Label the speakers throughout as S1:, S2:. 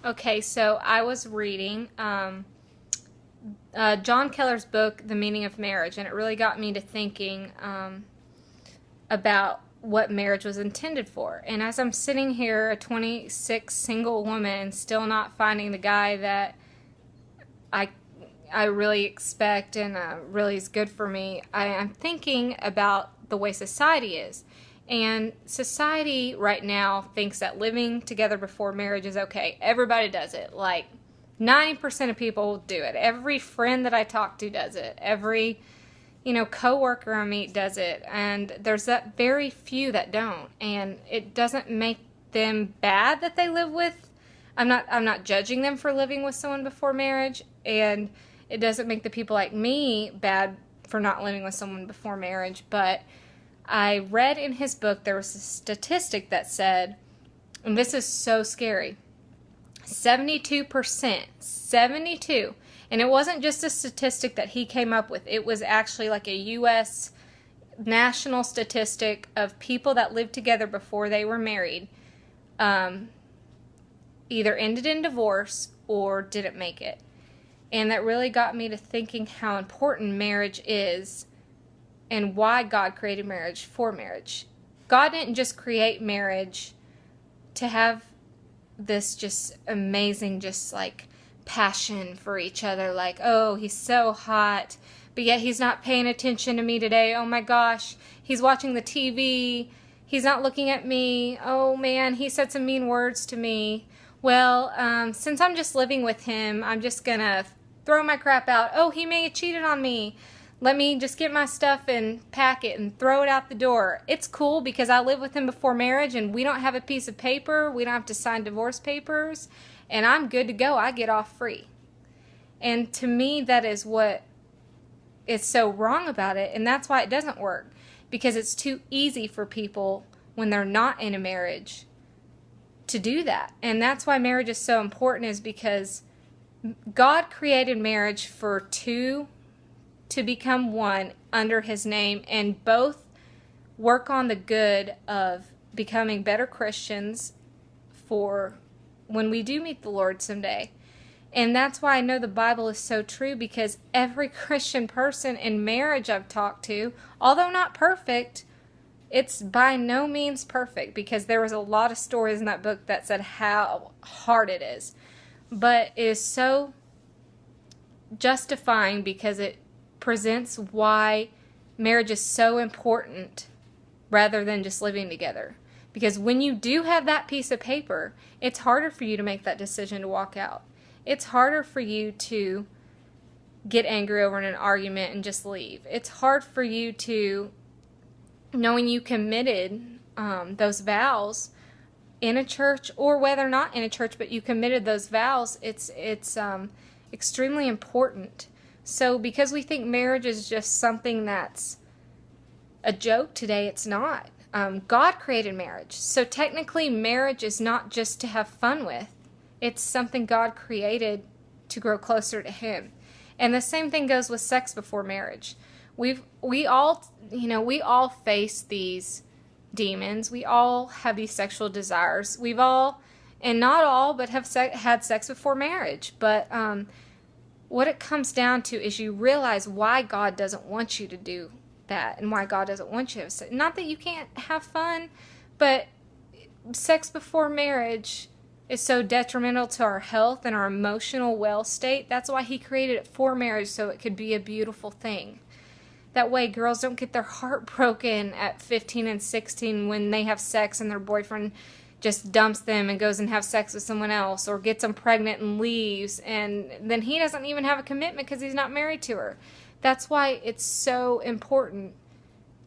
S1: Okay, so I was reading John Keller's book, The Meaning of Marriage, and it really got me to thinking about what marriage was intended for. And as I'm sitting here, a 26 single woman, still not finding the guy that I I really expect and really is good for me, I'm thinking about the way society is. And society right now thinks that living together before marriage is okay. Everybody does it. Like 90% of people do it. Every friend that I talk to does it. Every coworker I meet does it. And there's that very few that don't. And it doesn't make them bad that they live with. I'm not judging them for living with someone before marriage, and it doesn't make the people like me bad for not living with someone before marriage. But I read in his book there was a statistic that said, and this is so scary, 72%, 72, and it wasn't just a statistic that he came up with. It was actually like a U.S. national statistic of people that lived together before they were married, either ended in divorce or didn't make it. And that really got me to thinking how important marriage is and why God created marriage for marriage. God didn't just create marriage to have this just amazing, just like passion for each other. Like, oh, he's so hot, but yet he's not paying attention to me today. Oh my gosh, he's watching the TV. He's not looking at me. Oh man, he said some mean words to me. Well, since I'm just living with him, I'm just going to throw my crap out. Oh, he may have cheated on me. Let me just get my stuff and pack it and throw it out the door. It's cool because I live with him before marriage and we don't have a piece of paper. We don't have to sign divorce papers. And I'm good to go. I get off free. And to me, that is what is so wrong about it. And that's why it doesn't work. Because it's too easy for people when they're not in a marriage to do that. And that's why marriage is so important, is because God created marriage for two to become one under his name and both work on the good of becoming better Christians for when we do meet the Lord someday. And that's why I know the Bible is so true, because every Christian person in marriage I've talked to, although not perfect, it's by no means perfect, because there was a lot of stories in that book that said how hard it is. But it is so justifying because it presents why marriage is so important rather than just living together. Because when you do have that piece of paper, it's harder for you to make that decision to walk out. It's harder for you to get angry over an argument and just leave. It's hard for you to, knowing you committed those vows in a church, or whether not in a church, but you committed those vows, it's extremely important. So because we think marriage is just something that's a joke today, it's not. God created marriage. So technically marriage is not just to have fun with. It's something God created to grow closer to him. And the same thing goes with sex before marriage. We all face these demons. We all have these sexual desires. We've all, and not all, but have had sex before marriage. But what it comes down to is you realize why God doesn't want you to do that, and why God doesn't want you to have sex. Not that you can't have fun, but sex before marriage is so detrimental to our health and our emotional well state. That's why he created it for marriage, so it could be a beautiful thing. That way girls don't get their heart broken at 15 and 16 when they have sex and their boyfriend just dumps them and goes and have sex with someone else, or gets them pregnant and leaves, and then he doesn't even have a commitment because he's not married to her. That's why it's so important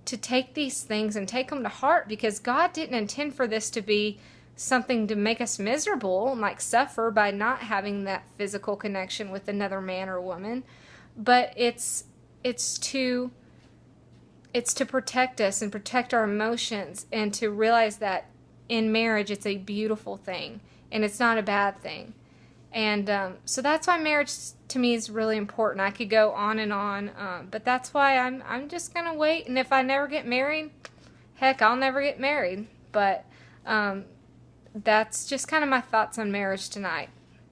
S1: to take these things and take them to heart, because God didn't intend for this to be something to make us miserable and like suffer by not having that physical connection with another man or woman. But it's to protect us and protect our emotions, and to realize that in marriage it's a beautiful thing and it's not a bad thing. And so that's why marriage to me is really important. I could go on and on, but that's why I'm just gonna wait. And if I never get married, heck, I'll never get married. But that's just kind of my thoughts on marriage tonight.